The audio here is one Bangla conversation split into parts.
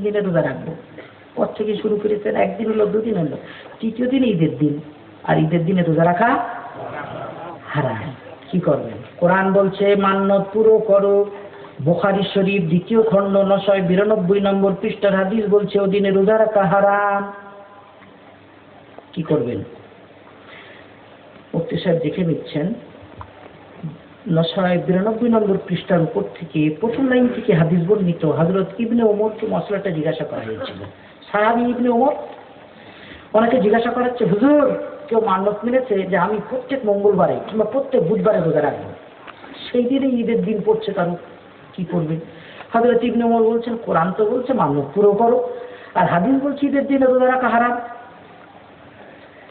দিনে রোজা রাখবো। পর থেকে শুরু করেছেন, একদিন হলো, দুদিন হলো, তৃতীয় দিন ঈদের দিন, আর ঈদের দিনে রোজা রাখা হারাম। কি করবেন? কোরআন বলছে মান্নত পুরো করো। বুখারী শরীফ 2য় খণ্ড 992 নম্বর পৃষ্ঠার হাদিস বলছে ও দিনে রোজা রাখা হারাম। কি করবেন? মুফতি সাহেব দেখে নিচ্ছেন 992 নম্বর পৃষ্ঠার উপর থেকে প্রথম লাইন থেকে হাদিস বর্ণিত। হযরত ইবনে ওমরকে মশলাটা জিজ্ঞাসা করা হয়েছিল। সাহাবী ইবনে ওমর ওনাকে জিজ্ঞাসা করাচ্ছে, হুজুর কেউ মান্নত মেনেছে যে আমি প্রত্যেক মঙ্গলবারে কিংবা প্রত্যেক বুধবারে রোজা রাখবো, সেই দিনে ঈদের দিন পড়ছে, কারো কি করবে? হযরত ইবনে ওমর বলছেন কোরআন তো বলছে মান্নত পুরো করো, আর হাদিস বলছে ঈদের দিনে রোজা রাখা হারাম।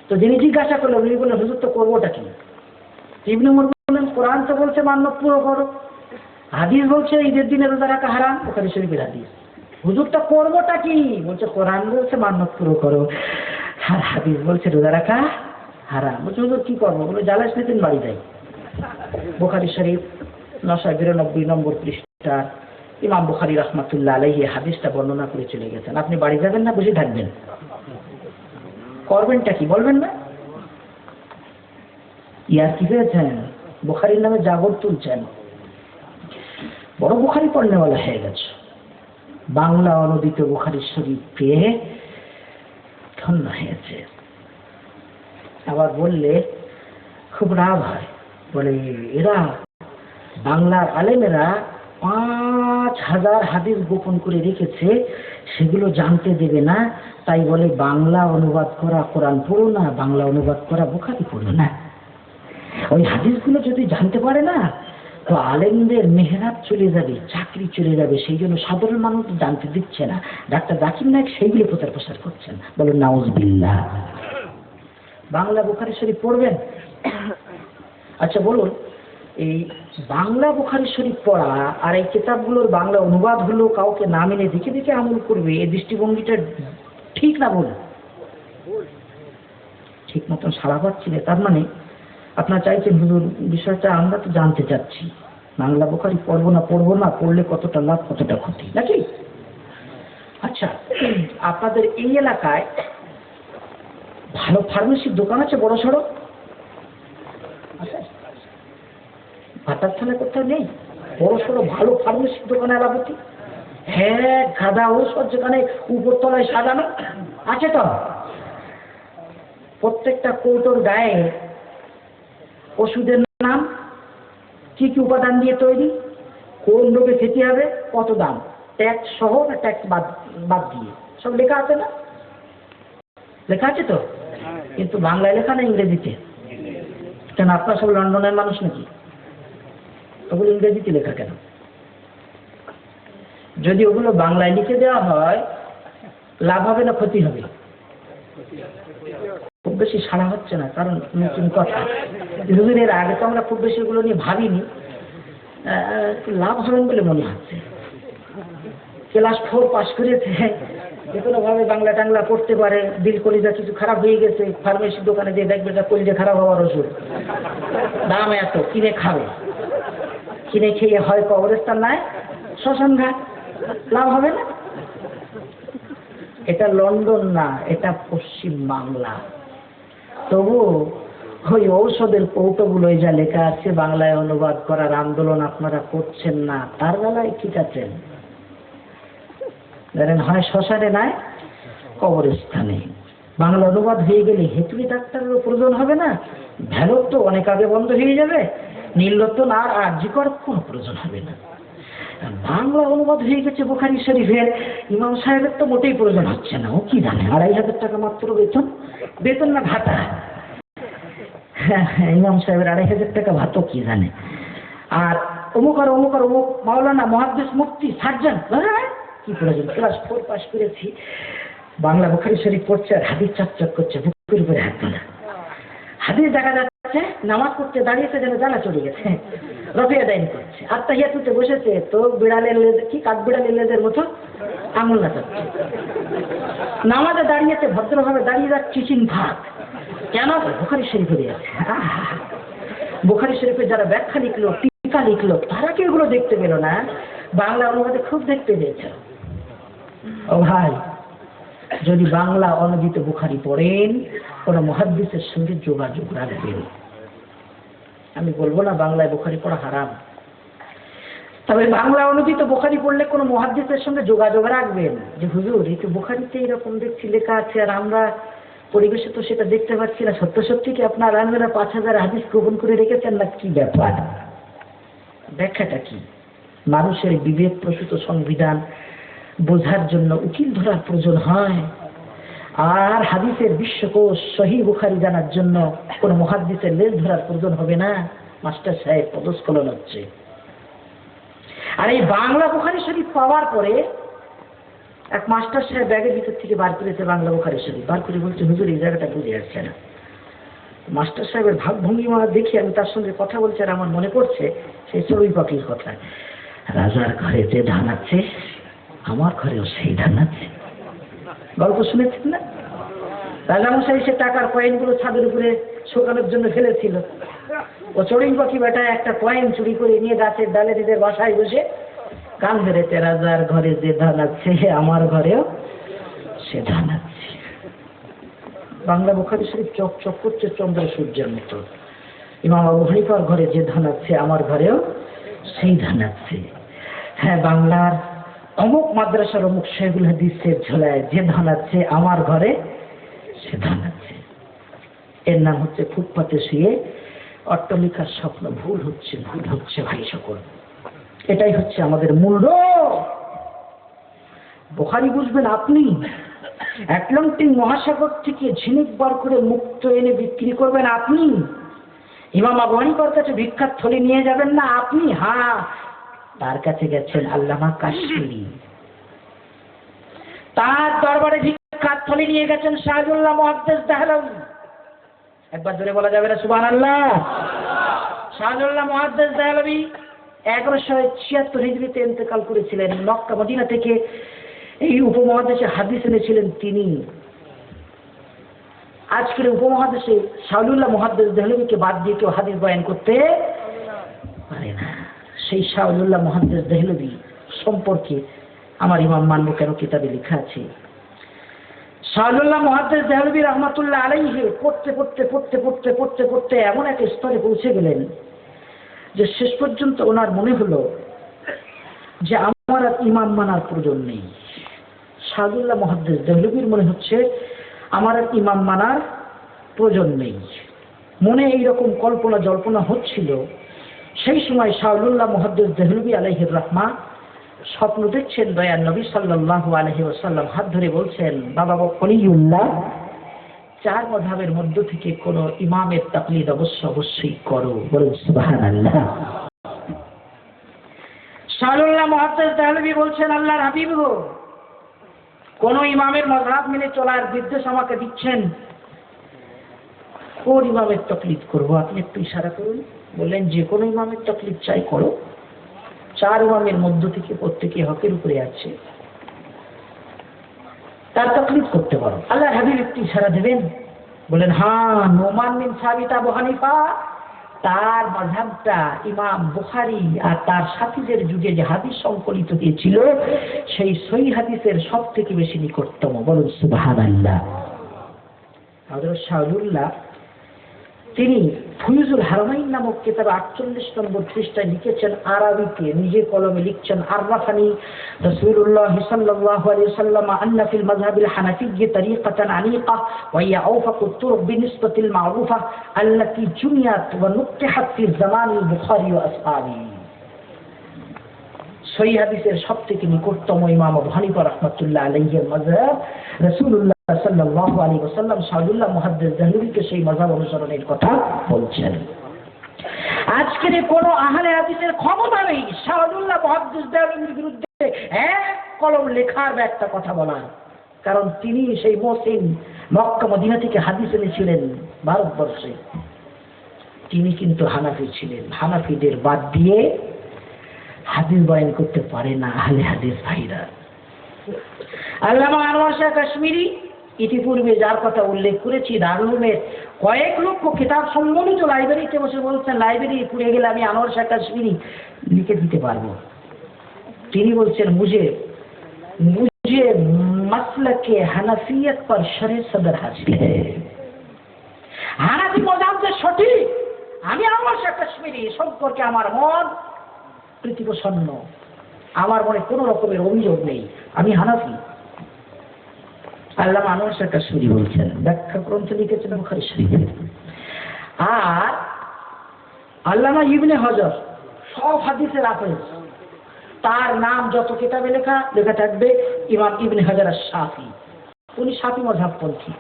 তো যিনি জিজ্ঞাসা করলেন উনি বললেন হুজুর তো করবোটা কি? ইবনে ওমর বললেন কোরআন তো বলছে মান্নত পুরো করো, হাদিস বলছে ঈদের দিনে রোজা রাখা হারাম, বুখারী শরীফের হাদিস। হুজুরটা করবোটা কি? বলছে কোরআন বলছে মান্নত পুরো করো, আর হাদিস বলছে রোজা রাখা হারাম। বলছে হুজুর কি করবো? বলে জালাস নিতেন বাড়ি যাই। বুখারী শরীফ 992 নম্বর পৃষ্ঠা ইমাম বুখারী রাহমাতুল্লাহ আলাইহি হাদিসটা বর্ণনা করে চলে গেছেন। আপনি বাড়ি যাবেন না বসে থাকবেন? করবেনটা কি বলবেন না? ইয়ার কি পেয়েছেন? বুখারীর নামে জাগর তুলছেন, বড় বুখারী পড়নেওয়ালা হয়ে গেছে। বাংলা অনুদিত বুখারী শরীফ পেয়ে ধন্য হয়েছে। আবার বললে খুব রাগ হয়, বলে এরা বাংলার আলেমেরা 5000 হাদিস গোপন করে রেখেছে, সেগুলো জানতে দেবে না, তাই বলে বাংলা অনুবাদ করা কোরআন পড়ো না, বাংলা অনুবাদ করা বুখারী পড়ো না। ওই হাদিসগুলো যদি জানতে পারে না তো আলেমদের মেহরাত চলে যাবে, চাকরি চলে যাবে, সেই জন্য সাধারণ মানুষ জানতে দিচ্ছে না। ডাক্তার জাকির নায়েক সেইগুলো প্রচার প্রসার করছেন। বলেন নাউজুবিল্লাহ। বাংলা বুখারী শরীফ পড়বেন? আচ্ছা বলুন, এই বাংলা বুখারী শরীফ পড়া আর এই কিতাবগুলোর বাংলা অনুবাদ হলো কাউকে না মেনে দেখে দেখে আমল করবে, এই দৃষ্টিভঙ্গিটা ঠিক না? বলুন ঠিক মতন সাড়া পাচ্ছি না। তার মানে আপনারা চাইছেন হুজুর বিষয়টা আমরা তো জানতে চাচ্ছি, বাংলা বুখারী পড়বো না পড়লে কতটা লাভ কতটা ক্ষতি নাকি? আচ্ছা, আপনাদের এই এলাকায় ভালো ফার্মেসির দোকান আছে বড় সড়ো? ভাটার থানা কোথাও নেই বড় সড়ো ভালো ফার্মেসির দোকান এলাকাতে? হ্যাঁ, গাদা ঔষধ যেখানে উপরতলায় সাজানো আছে তো, প্রত্যেকটা কৌটোর গায়ে ওষুধের নাম, কি কি উপাদান দিয়ে তৈরি, কোন রোগে খেতে হবে, কত দাম, ট্যাক্স সহ না ট্যাক্স বাদ দিয়ে, সব লেখা আছে না? লেখা আছে তো, কিন্তু বাংলায় লেখা না ইংরেজিতে? কেন আপনার সব লন্ডনের মানুষ নাকি? ওগুলো ইংরেজিতে লেখা কেন? যদি ওগুলো বাংলায় লিখে দেওয়া হয় লাভ হবে না ক্ষতি হবে? খুব বেশি সাড়া হচ্ছে না, কারণ নতুন কথা। এর আগে তো আমরা খুব বেশি এগুলো নিয়ে ভাবিনি, লাভ হবেন বলে মনে হচ্ছে। ক্লাস 4 পাস করেছে, যে কোনোভাবে বাংলা টাংলা পড়তে পারে, দিল কলিজা কিছু খারাপ হয়ে গেছে, ফার্মেসির দোকানে দিয়ে দেখবে এটা কলিজা খারাপ হওয়ার ওষুধ, দাম এত, কিনে খাবে, কিনে খেয়ে হয় কবরস্থান নাই শ্মশান ঘাট, লাভ হবে না? এটা লন্ডন না, এটা পশ্চিম বাংলা। তবু ওই ঔষধের কৌটোগুলোই যা লেখা আছে বাংলায় অনুবাদ করার আন্দোলন আপনারা করছেন না, তার বেলায় ঠিক আছেন। ধরেন হয় শ্মশানে নাই কবরস্থানে, বাংলা অনুবাদ হয়ে গেলে হেতুড়ি ডাক্তারেরও প্রয়োজন হবে না, ভ্যালট তো অনেক আগে বন্ধ হয়ে যাবে, নীলরতন আর আরজি করার কোনো প্রয়োজন হবে না। বাংলা অনুবাদ হয়ে গেছে বুখারী শরীফের, ইমাম সাহেবের তো মোটেই প্রয়োজন হচ্ছে না। ও কি জানে 2500 টাকা মাত্র বেতন না ভাতা? ইমাম সাহেবের 2500 টাকা ভাতও কি জানে? আর অমুক আর অমুক আর অমুক মাওলানা মুহাদ্দিস মুফতি সার্জন কি প্রয়োজন? ক্লাস 4 পাস করেছি, বাংলা বুখারী শরীফ পড়ছে আর হাদিস চকচক করছে, বুকের উপরে হাত তোলা, হাদিস দেখা যাচ্ছে, নামাজ পড়তে দাঁড়িয়েছে যেন জানা চলে গেছে, রফিয়া দাইন করছে, আত্মাহিয়াতুতে বসেছে তো বিড়ালের লেজ, কি কাঠ বিড়ালের লেজের মতো আঙুল নাচাচ্ছে, নামাজে দাঁড়িয়েছে ভদ্রভাবে দাঁড়িয়ে যাচ্ছে চিন্তাক, কেন? বুখারী শরীফে আছে। বুখারী শরীফে যারা ব্যাখ্যা লিখলো, টিকা লিখলো, তারা কি এগুলো দেখতে পেল না? বাংলা অনুবাদে খুব দেখতে পেয়েছে। ও ভাই, যদি বাংলা অনুদিত বুখারী পড়েন কোন মুহাদ্দিসের সঙ্গে যোগাযোগ রাখবেন। আমি বলবো না বাংলায় বুখারী পড়া হারাম, তবে বাংলা অনুদিত বুখারী পড়লে কোন মুহাদ্দিসের সঙ্গে যোগাযোগ রাখবেন যে হুজুর এই তো বুখারীতে এরকম দেখছি লেখা আছে, আর আমরা পরিবেশে তো সেটা দেখতে পাচ্ছি না, সত্য সত্যি কি আপনার আলমেরা 5000 হাদিস গ্রহণ করে রেখেছেন না কি ব্যাপার? ব্যাখ্যাটা কি? মানুষের বিবেক প্রসূত সংবিধান বোঝার জন্য উকিল ধরার প্রয়োজন হয়, আর হাদিসের বিশ্বকোষ সহিহ বুখারী জানার জন্য কোন মুহাদ্দিসের লেজ ধরার প্রয়োজন হবে না। মাস্টার সাহেব পদস্খলন হচ্ছে। আর এই বাংলা বুখারী শরীফ পাওয়ার পরে এক মাস্টার সাহেব ব্যাগের ভিতর থেকে বার করেছে বাংলা বুখারী শরীফ, বার করে বলছে হুজুর এই জায়গাটা বুঝে আসছে না। মাস্টার সাহেবের ভাবভঙ্গিমা দেখি আমি তার সঙ্গে কথা বলছি, আর আমার মনে পড়ছে সেই চড়ুই পাখির কথা, রাজার ঘরে যে ধান আছে আমার ঘরেও সেই ধান আছে। গল্প শুনেছেন না? রাজামশাই সে টাকার কয়েনগুলো ছাদের উপরে শুকানোর জন্য ফেলেছিল, ও চড়ুই পাখি বেটা একটা কয়েন চুরি করে নিয়ে গাছের ডালে নিজের বাসায় বসে গান ধরেছে, রাজার ঘরে যে ধান আছে আমার ঘরেও সে ধান আছে। বাংলা বুখারী শরীফ চক চক করছে চন্দ্র সূর্যের মতো। ইমাম আবু হানিফার ঘরে যে ধান আছে আমার ঘরেও সেই ধান আছে। হ্যাঁ, বাংলার অমুক মাদ্রাসার অমুক শেখুল হাদিসের ঝোলায় যে ধান আছে আমার ঘরে সে ধান আছে। এর নাম হচ্ছে ফুটপাতে শুয়ে অট্টালিকার স্বপ্ন। ভুল হচ্ছে ভাই সকল, এটাই হচ্ছে আমাদের মূল রোগ। বুখারী বুঝবেন আপনি, আটলান্টিক মহাসাগর থেকে ঝিনুক বার করে মুক্ত এনে বিক্রি করবেন আপনি, ইমাম আবু হানিফার কাছে ভিক্ষার থলি নিয়ে যাবেন না আপনি। হ্যাঁ, তার কাছে গেছেন আল্লামা কাশমিরি, তার দরবারে ভিক্ষার থলি নিয়ে গেছেন শাহজুল্লাহ মুহাদ্দিস দেহলভী। একবার জোরে বলা যাবে না সুবহানাল্লাহ? শাহজুল্লাহ মুহাদ্দিস দেহলভী 1176 হিজরিতে ইন্তেকাল করেছিলেন। মক্কা মদিনা থেকে এই উপমহাদেশে হাদিস এনেছিলেন তিনি। আজকের উপমহাদেশে শাহজুল্লাহ মুহাদ্দিস দেহলভীকে বাদ দিয়ে কেউ হাদিস বয়ান করতে পারে না। সেই শাহজুল্লাহ মুহাদ্দিস দেহলভী সম্পর্কে আমার ইমাম মানব কেন কিতাবে লেখা আছে। শাহজুল্লাহ মুহাদ্দিস দেহলভী রহমাতুল্লাহ আলাইহি পড়তে এমন এক স্তরে পৌঁছে গেলেন যে শেষ পর্যন্ত ওনার মনে হলো যে আমার আর ইমাম মানার প্রয়োজন নেই। শাহজুল্লাহ মুহাদ্দিস দেহলভীর মনে হচ্ছে আমার আর ইমাম মানার প্রয়োজন নেই। মনে এইরকম কল্পনা জল্পনা হচ্ছিল। সেই সময় শাহজুল্লাহ মুহাদ্দিস দেহলভী আলাইহির রাহমা স্বপ্ন দেখছেন দয়ার নবী সাল্লাল্লাহু আলাইহি ওয়াসাল্লাম হাত ধরে বলছেন, বাবা ওলিউল্লাহ, 4 মাযহাবের মধ্য থেকে কোন ইমামের তাকলিদ অবশ্যই করো। বলুন সুবহানাল্লাহ। শাহজুল্লাহ মুহাদ্দিস দেহলভী বলছেন, আল্লাহর হাবিব গো, কোন ইমামের মাযহাব মেনে চলার নির্দেশ আমাকে দিচ্ছেন, কোন ইমামের তাকলিদ করব? আপনি একটু ইশারা করুন। বললেন যে কোনো ইমামের তাকলিদ চাই করো, 4 ইমামের মধ্য থেকে প্রত্যেকে হকের উপরে আছে, তার তাকলিদ করতে পারো। আল্লাহর হাবিব একটু ইশারা দেবেন। বলেন হ্যাঁ, নোমান বিন সাবিত আবু হানিফা, তার মাযহাবটা ইমাম বুখারী আর তার সাথীদের যুগে যে হাদিস সংকলিত হয়েছিল সেই সহিহ হাদিসের সব থেকে বেশি নিকটতম। বলুন সুবহানাল্লাহ। হযরত শাহজুল্লাহ তিনি ফুয়ুজুল হারামাইন নামক কিতাবে 48 নম্বর পৃষ্ঠায় লিখেছেন, আরবিতে নিজে কলমে লিখছেন, আররাফানি রাসূলুল্লাহ সাল্লাল্লাহু আলাইহি ওয়াসাল্লাম আন্না ফিল মাযহাবিল হানাফিয়্যি তরিকাতান আনিকা ওয়া হিয়া আওফাকুত তুরুক বিনিসবাতিল মা'রুফা আল্লাতী জুমিয়াত ওয়া নুক্তিহাত ফি জামানিল বুখারী ওয়া আসহাবি। সহিহ হাদিসের সবথেকে নিকটতম ইমাম আবু হানিফা রাহমাতুল্লাহ আলাইহির মাযহাব রাসূলুল্লাহ সাল্লাল্লাহু আলাইহি ওয়াসাল্লাম শাহজুল্লাহ মুহাদ্দিস দেহলভীকে সেই মাযহাব অনুসরণের কথা বলছেন। আজকের কোন আহলে হাদিসের ক্ষমতা নেই শাহজুল্লাহ মুহাদ্দিস দেহলভীর বিরুদ্ধে এক কলম লেখার বা একটা কথা বলার, কারণ তিনি সেই মহসিন মক্কা মদিনা থেকে হাদিস এনেছিলেন ভারতবর্ষে। তিনি কিন্তু হানাফি ছিলেন, হানাফিদের বাদ দিয়ে হাদিস বয়ান করতে পারে না আহলে হাদিস ভাইরা। আল্লামা আনোয়ার শাহ কাশ্মীরি ইতিপূর্বে যার কথা উল্লেখ করেছি, দারুল উলুমের কয়েক লক্ষ কিতাব সম্বলিত লাইব্রেরিতে বসে বলছেন, লাইব্রেরি পুড়ে গেলে আমি আনোয়ার শাহ কাশ্মীরি লিখে দিতে পারবো। তিনি বলছেন, মুঝে करके हनफियत पर शरे सदर हासिल है। হানাফি মজাব যে সঠিক, আমি আনোয়ার কাশ্মীরি সম্পর্কে আমার মন প্রীতিপ্রসন্ন, আমার মনে কোনো রকমের অভিযোগ নেই, আমি হানাফি। আল্লামা আনোয়ার কাশ্মীরি বলছেন, ব্যাখ্যা গ্রন্থ লিখেছেন বুখারী শরীফে। আর আল্লামা ইবনে হাজার সব হাদিসের হাফেজ, তার নাম যত কিতাবে লেখা থাকবে ইমাম ইবনে হাজার আশ-শাফি, উনি শাফি মযহাবপন্থী,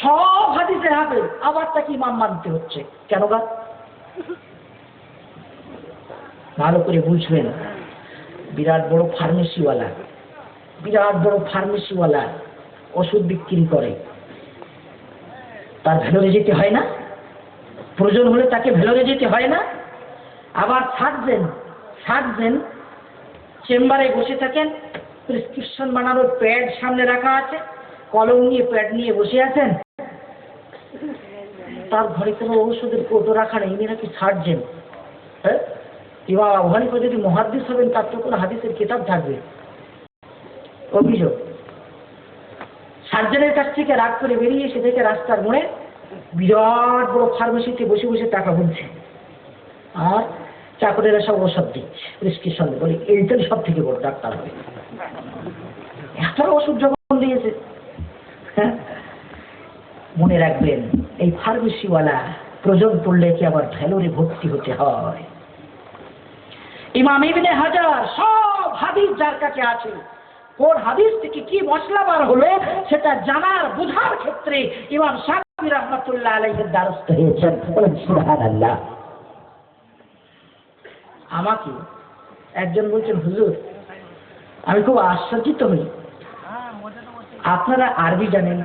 সব হাদিসের হাফেজ, আবার তাকে ইমাম মানতে হচ্ছে কেন? ভালো করে বুঝবেন, বিরাট বড় ফার্মেসিওয়ালা ওষুধ বিক্রি করে, তার ভেলোরে যেতে হয় না? প্রয়োজন হলে তাকে ভেলোরে যেতে হয় না? আবার সার্জেন চেম্বারে বসে থাকেন, প্রেসক্রিপশন বানানোর প্যাড সামনে রাখা আছে, কলম নিয়ে প্যাড নিয়ে বসে আছেন, তার ঘরে কোনো ঔষধের কৌটো রাখা নেই, ইনি নাকি সার্জেন। হ্যাঁ, ইমাম আবু হানিফা যদি মুহাদ্দিস হবেন, তার তো কোনো হাদিসের কিতাব থাকবে? অভিযোগ, সার্জেনের কাছ থেকে রাগ করে বেরিয়ে এসে থেকে রাস্তার মোড়ে বিরাট বড় ফার্মেসিতে বসে বসে টাকা গুনছে, আর চাকরেরা সব ওষুধ দিচ্ছে, প্রেসক্রিপশন বলে এইটাই সব থেকে বড় ডাক্তার হবে। এত ওষুধ যখন দিয়েছে, হ্যাঁ, মনে রাখবেন এই ফার্মেসিওয়ালা প্রয়োজন পড়লে কি আবার ভেলোরে ভর্তি হতে হয়? ইমাম ইবনে হাজার সব হাদিস যার কাছে আছে, কোন হাদিস থেকে কি মশলা বার হলো সেটা জানার বোঝার ক্ষেত্রে ইমাম শাফিঈ রাহমাতুল্লাহ আলাইহির দ্বারস্থ হয়েছেন। বলেন সুবহানাল্লাহ। আমাকে একজন বলছেন, হুজুর আমি খুব আশ্চর্যিত হই, আপনারা আরবি জানেন,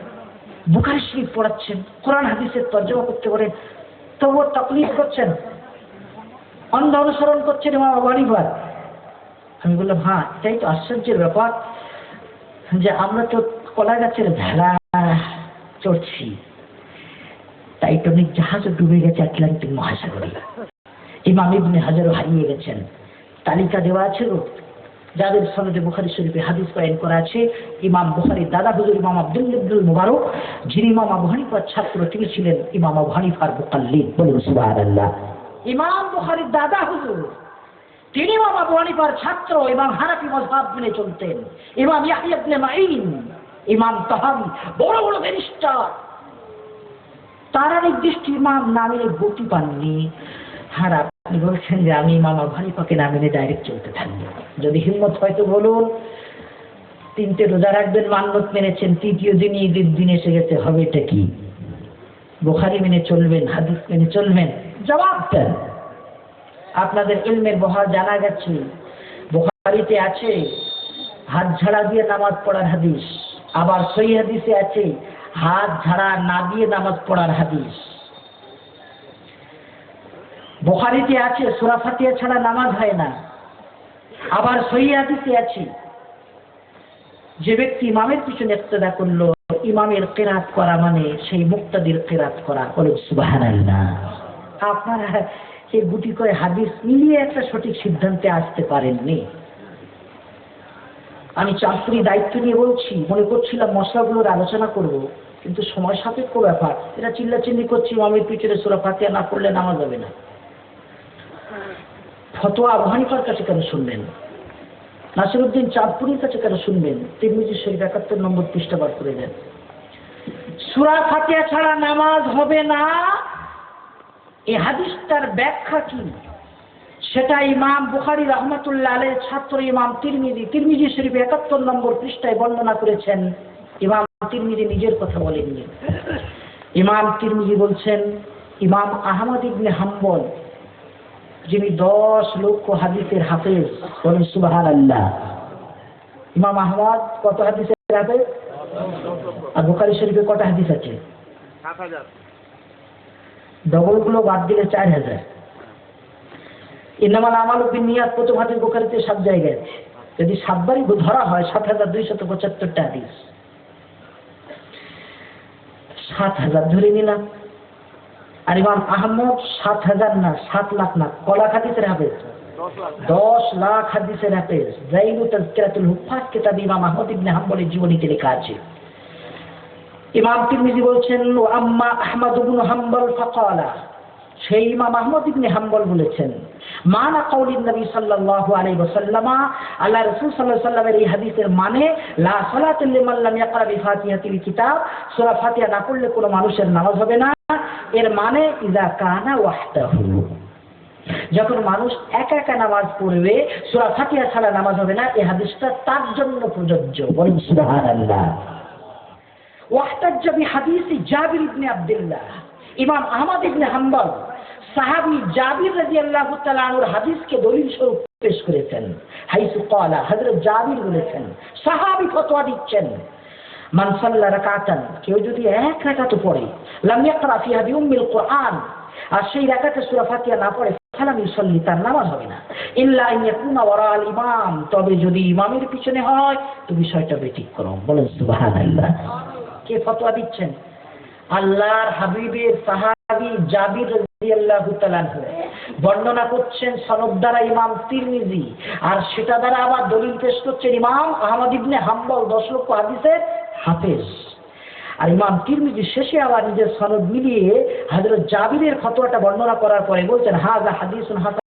বুখারী শরীফ পড়াচ্ছেন, কোরআন হাদিসের তর্জমা করতে পারেন, তবুও তাকলিদ করছেন, অন্ধ অনুসরণ করছেন ইমাম আবু হানিফার। আমি বললাম, হ্যাঁ, এটাই তো আশ্চর্যের ব্যাপার যে আমরা তো কলা গাছের ভেলা চড়ছি, টাইটানিক জাহাজও ডুবে গেছে আটলান্টিক মহাসাগরে, ইমাম ইবনে হাজারও হারিয়ে গেছেন। তালিকা দেওয়া আছে যাদের সনদে বুখারী শরীফে হাদিস বয়ান করা আছে। ইমাম বুখারীর দাদা হুজুর ইমাম আব্দুল্লাহ ইবনুল মুবারক, যিনি ইমাম আবু হানিফার ছাত্র, তিনি ছিলেন ইমাম আবু হানিফার মুকাল্লিদ। বলুন সুবহানাল্লাহ। ইমাম বুখারীর দাদা হুজুর, তিনি ইমাম আবু হানিফার ছাত্র, ইমাম হানাফি মাযহাব মেনে চলতেন। ইমাম ইয়াহইয়া ইবনে মাঈন, ইমাম তাহাবী, বড় বড় ব্যারিস্টার, তারা নির্দিষ্ট ইমাম নামে গতি পাননি। আর আপনি বলছেন যে আমি ইমাম আবু হানিফাকে না মেনে ডাইরেক্ট চলতে থাকবো। যদি হিম্মত হয় তো বলুন, 3টে রোজা রাখবেন, মান্নত মেনেছেন, 3য় দিন ঈদের দিন এসে গেছে, হবে এটা কি? বুখারী মেনে চলবেন, হাদিস মেনে চলবেন? জবাব দেন। আপনাদের ইলমের বহার জানা গেছে, বুখারীতে আছে হাত ঝাড়া দিয়ে নামাজ পড়ার হাদিস, আবার সহিহ হাদিসে আছে হাত ঝাড়া না দিয়ে নামাজ পড়ার হাদিস। বুখারীতে আছে সূরা ফাতিহা ছাড়া নামাজ হয় না, আবার সহিহ হাদিসে আছে যে ব্যক্তি ইমামের পিছনে ইক্তেদা করলো, ইমামের কিরাত করা মানে সেই মুক্তাদির কিরাত করা। বলুন সুবহানাল্লাহ। আপনারা এই গুটি করে হাদিস মিলিয়ে একটা সঠিক সিদ্ধান্তে আসতে পারেননি। আমি চাঁদপুরি দায়িত্ব নিয়ে বলছি, মনে করছিলাম মশলাগুলোর আলোচনা করব, কিন্তু সময় সাপেক্ষ ব্যাপার। এটা চিল্লাচিল্লি করছি, ইমামের পিছনে সূরা ফাতিহা না পড়লে নামাজ হবে না। ফতোয়া আবু হানিফার কাছে কেন শুনবেন? নাসিরউদ্দিন চাঁদপুরির কাছে কেন শুনবেন? তিরমিজি শরীফ 71 নম্বর পৃষ্ঠা বার করে দেন। সূরা ফাতিহা ছাড়া নামাজ হবে না, এই হাদিসটার ব্যাখ্যা কি সেটা ইমাম বুখারী রাহমাতুল্লাহ আলাইহির ছাত্র ইমাম তিরমিজি শরীফ 71 নম্বর পৃষ্ঠায় বর্ণনা করেছেন। ইমাম তিরমিজি নিজের কথা বলেননি। ইমাম তিরমিজি বলছেন, ইমাম আহমদ ইবনে হাম্বল, যিনি 10 লক্ষ হাদিসের হাফেজ, বলেন সুবহানাল্লাহ। ইমাম আহমদ কত হাদিসের হাফেজ? আর বুখারী শরীফে কত হাদিস আছে? 7000। ডবলগুলো বাদ দিলে 4000। ইন্নামাল আমালু বিন্নিয়াত প্রথম হাদিস বুখারীতে 7 জায়গায় আছে। যদি 7 বারই ধরা হয় 7275টা হাদিস। 7000 ধরে নিলাম। আর ইমাম আহমদ 7000 না, 7 লাখ না, কলা হাদিসের হাফেজ 10 লাখ হাদিসের হাফেজ। জাইলু তাযকিরাতুল হুফাজ কিতাব ইমাম আহমদ ইবনে হাম্বলের জীবনীতে লেখা আছে। ইমাম তিরমিজি বলছেন ও আম্মা আহমদ ইবনে হাম্বল ফাকালা, সেই ইমাম আহমদ ইবনে হাম্বল বলেছেন মানা কাউলিন নবী সাল্লাল্লাহু আলাইহি ওয়াসাল্লাম, আল্লাহ রাসূল সাল্লাল্লাহু আলাইহি ওয়াসাল্লামের এই হাদিসের মানে লা সালাতা লিমান লাম ইয়াকরা বিফাতিহাতিল কিতাব, সূরা ফাতিহা না পড়লে কোনো মানুষের নামাজ হবে না। এর মানে ইযা কানা ওয়াহদাহু, যখন মানুষ একা একা নামাজ পড়বে সূরা ফাতিহা ছাড়া নামাজ হবে না। এই হাদিসটা তার জন্য প্রযোজ্য, বলুন সুবহানাল্লাহ। ওয়াহতাজ্জা বিহাদিসি জাবির ইবনে আব্দুল্লাহ, ইমাম আহমদ ইবনে হাম্বল সাহাবী জাবির রাদিয়াল্লাহু তাআলা আনহুর হাদিসকে দলিল স্বরূপ পেশ করেছেন। হাইসু ক্বালা, হযরত জাবির বলেছেন, সাহাবী ফতোয়া দিচ্ছেন, মান সাল্লা রাকাতান, কেউ যদি এক রাকাত পড়ে, লাম ইয়াকরা ফিহা বিউম্মিল কুরআন, আর সেই রাকাতে সূরা ফাতিহা না পড়ে, ফালাম ইউসাল্লি, তার নামাজ হবে না। ইল্লা আন ইয়াকুনা ওয়ারাআল ইমাম, তবে যদি ইমামের পিছনে হয় তো বিষয়টা ব্যতিক্রম, বলেন সুবহানাল্লাহ। কে ফতোয়া দিচ্ছেন? আল্লাহর হাবিবের সাহাবী জাবির রাদিয়াল্লাহু তাআলা আনহু বর্ণনা করছেন সনদ দ্বারা ইমাম তিরমিজি, আর সেটা দ্বারা আবার দলিল পেশ করছেন ইমাম আহমদ ইবনে হাম্বল, 10 লক্ষ হাদিসের হাফেজ। আর ইমাম তিরমিজি শেষে আবার নিজের সনদ মিলিয়ে হযরত জাবিরের ফতোয়াটা বর্ণনা করার পরে বলছেন হাযা হাদিসুন হাসান